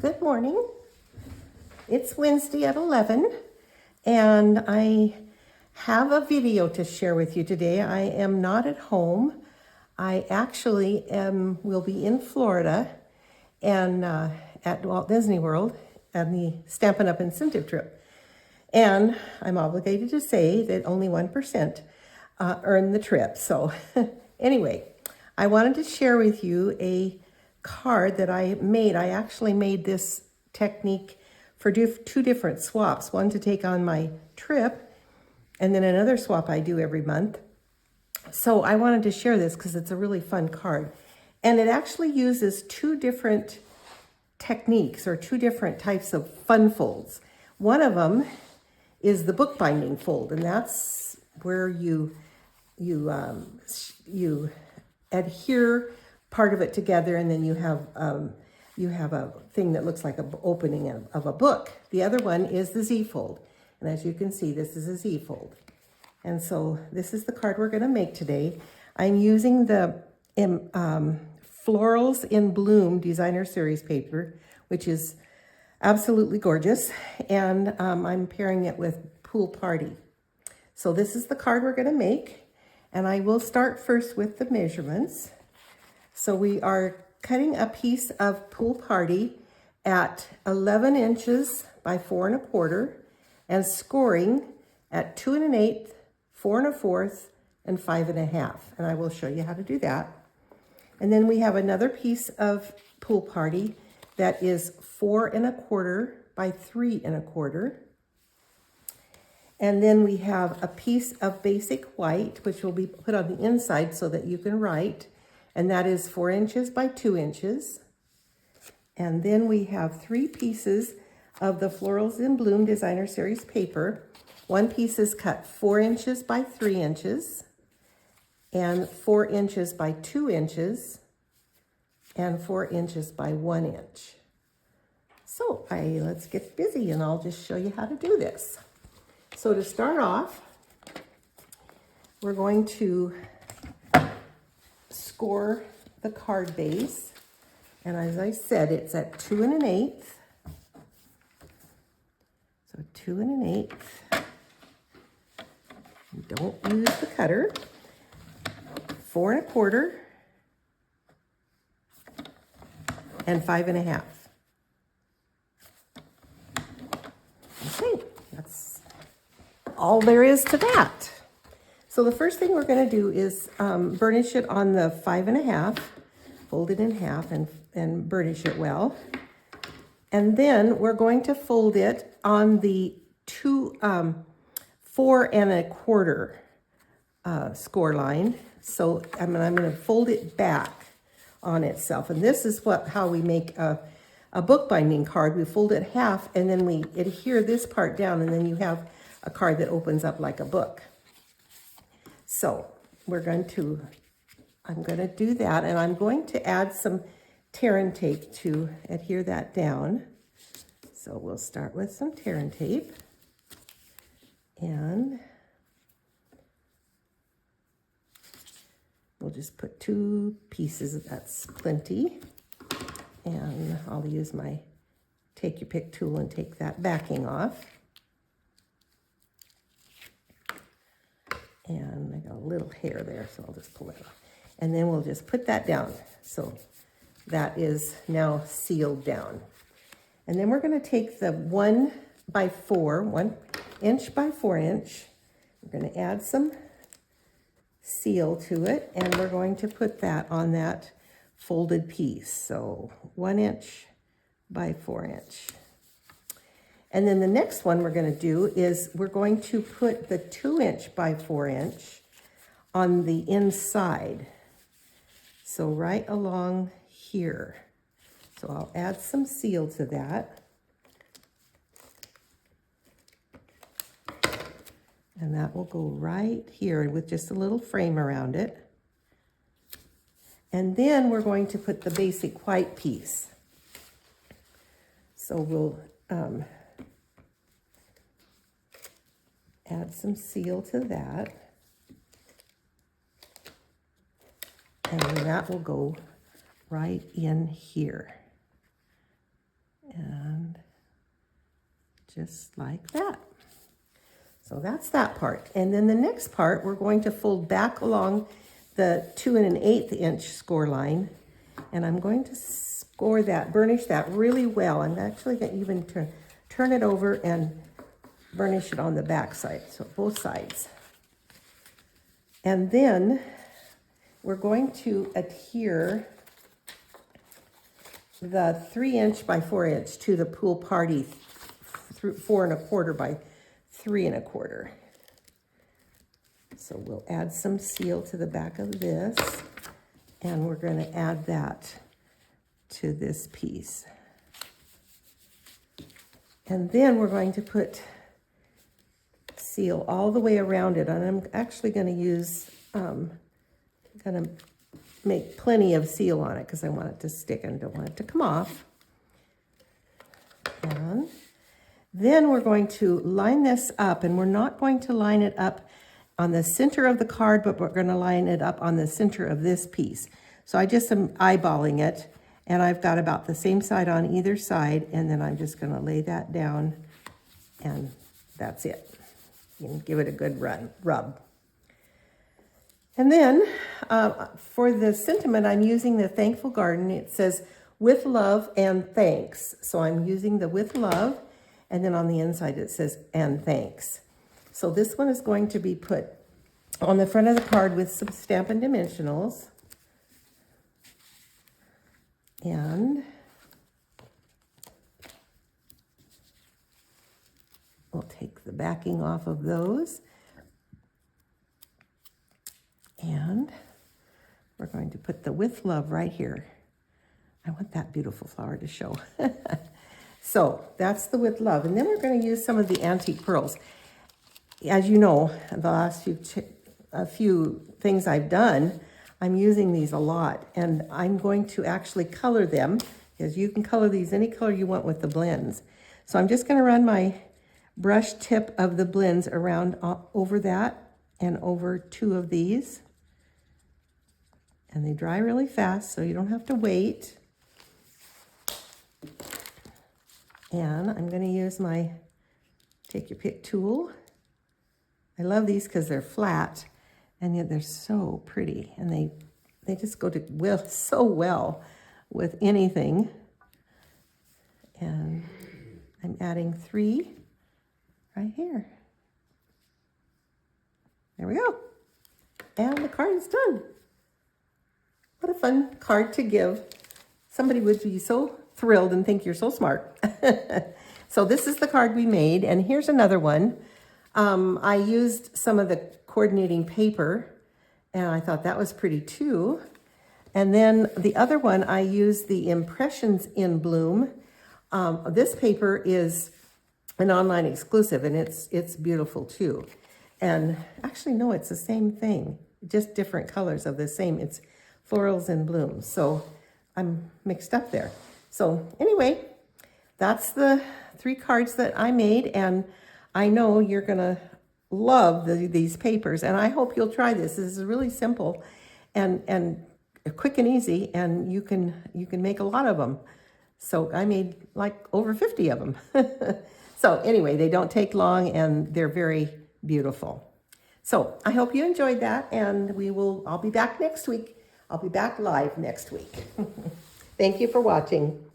Good morning. It's Wednesday at 11 and I have a video to share with you today. I am not at home. I actually will be in Florida and at Walt Disney World and the Stampin' Up! Incentive trip. And I'm obligated to say that only 1% earned the trip. So anyway, I wanted to share with you a card that I made. I actually made this technique for two different swaps, one to take on my trip and then another swap I do every month. So I wanted to share this because it's a really fun card. And it actually uses two different techniques or two different types of fun folds. One of them is the bookbinding fold, and that's where you adhere part of it together, and then you have a thing that looks like an opening of a book. The other one is the Z fold, and as you can see, this is a Z fold. And so this is the card we're going to make today. I'm using the Florals in Bloom Designer Series paper, which is absolutely gorgeous, and I'm pairing it with Pool Party. So this is the card we're going to make, and I will start first with the measurements. So we are cutting a piece of Pool Party at 11 inches by 4 1/4 and scoring at 2 1/8, 4 1/4, and 5 1/2. And I will show you how to do that. And then we have another piece of Pool Party that is 4 1/4 by 3 1/4. And then we have a piece of basic white, which will be put on the inside so that you can write. And that is 4 inches by 2 inches. And then we have 3 pieces of the Florals in Bloom Designer Series paper. One piece is cut 4 inches by 3 inches, and 4 inches by 2 inches, and 4 inches by 1 inch. So let's get busy and I'll just show you how to do this. So to start off, we're going to score the card base, and as I said, it's at 2 1/8. So 2 1/8. Don't use the cutter. 4 1/4 and 5 1/2. Okay, that's all there is to that. So the first thing we're going to do is burnish it on the 5 1/2, fold it in half and burnish it well. And then we're going to fold it on the 4 1/4 score line. So I'm going to fold it back on itself. And this is how we make a bookbinding card. We fold it half and then we adhere this part down, and then you have a card that opens up like a book. So I'm going to do that, and I'm going to add some tear and tape to adhere that down. So we'll start with some tear and tape, and we'll just put 2 pieces, that's plenty. And I'll use my take your pick tool and take that backing off. And I got a little hair there, so I'll just pull it off. And then we'll just put that down. So that is now sealed down. And then we're going to take the 1 inch by 4 inch. We're going to add some seal to it, and we're going to put that on that folded piece. So 1 inch by 4 inch. And then the next one we're going to do is we're going to put the 2 inch by 4 inch on the inside. So right along here. So I'll add some seal to that. And that will go right here with just a little frame around it. And then we're going to put the basic white piece. So we'll add some seal to that. And then that will go right in here. just like that. So that's that part. And then the next part, we're going to fold back along the 2 1/8 inch score line. And I'm going to score that, burnish that really well. I'm actually going to even turn it over and burnish it on the back side, so both sides. And then we're going to adhere the 3 inch by 4 inch to the Pool Party 4 1/4 by 3 1/4. So we'll add some seal to the back of this, and we're going to add that to this piece. And then we're going to put seal all the way around it, and I'm actually going to use, going to make plenty of seal on it because I want it to stick and don't want it to come off. And then we're going to line this up, and we're not going to line it up on the center of the card, but we're going to line it up on the center of this piece. So I just am eyeballing it, and I've got about the same side on either side, and then I'm just going to lay that down, and that's it. You can give it a good rub. And then for the sentiment, I'm using the Thankful Garden. It says, with love and thanks. So I'm using the with love, and then on the inside it says, and thanks. So this one is going to be put on the front of the card with some Stampin' Dimensionals. And we'll take the backing off of those. And we're going to put the with love right here. I want that beautiful flower to show. So that's the with love. And then we're going to use some of the antique pearls. As you know, the last few things I've done, I'm using these a lot. And I'm going to actually color them, because you can color these any color you want with the blends. So I'm just going to run my brush tip of the blends around over that and over 2 of these. And they dry really fast, so you don't have to wait. And I'm going to use my Take Your Pick tool. I love these because they're flat, and yet they're so pretty. And they just go so well with anything. And I'm adding 3 right here. There we go. And the card is done. What a fun card to give. Somebody would be so thrilled and think you're so smart. So this is the card we made, and here's another one. I used some of the coordinating paper, and I thought that was pretty too. And then the other one, I used the Impressions in Bloom. This paper is an online exclusive, and it's beautiful too. And actually, no, it's the same thing, just different colors of the same. It's Florals in Bloom. So I'm mixed up there. So anyway, that's the 3 cards that I made, and I know you're gonna love these papers, and I hope you'll try this. This is really simple and quick and easy, and you can make a lot of them. So I made like over 50 of them. So anyway, they don't take long, and they're very beautiful. So I hope you enjoyed that, and I'll be back next week. I'll be back live next week. Thank you for watching.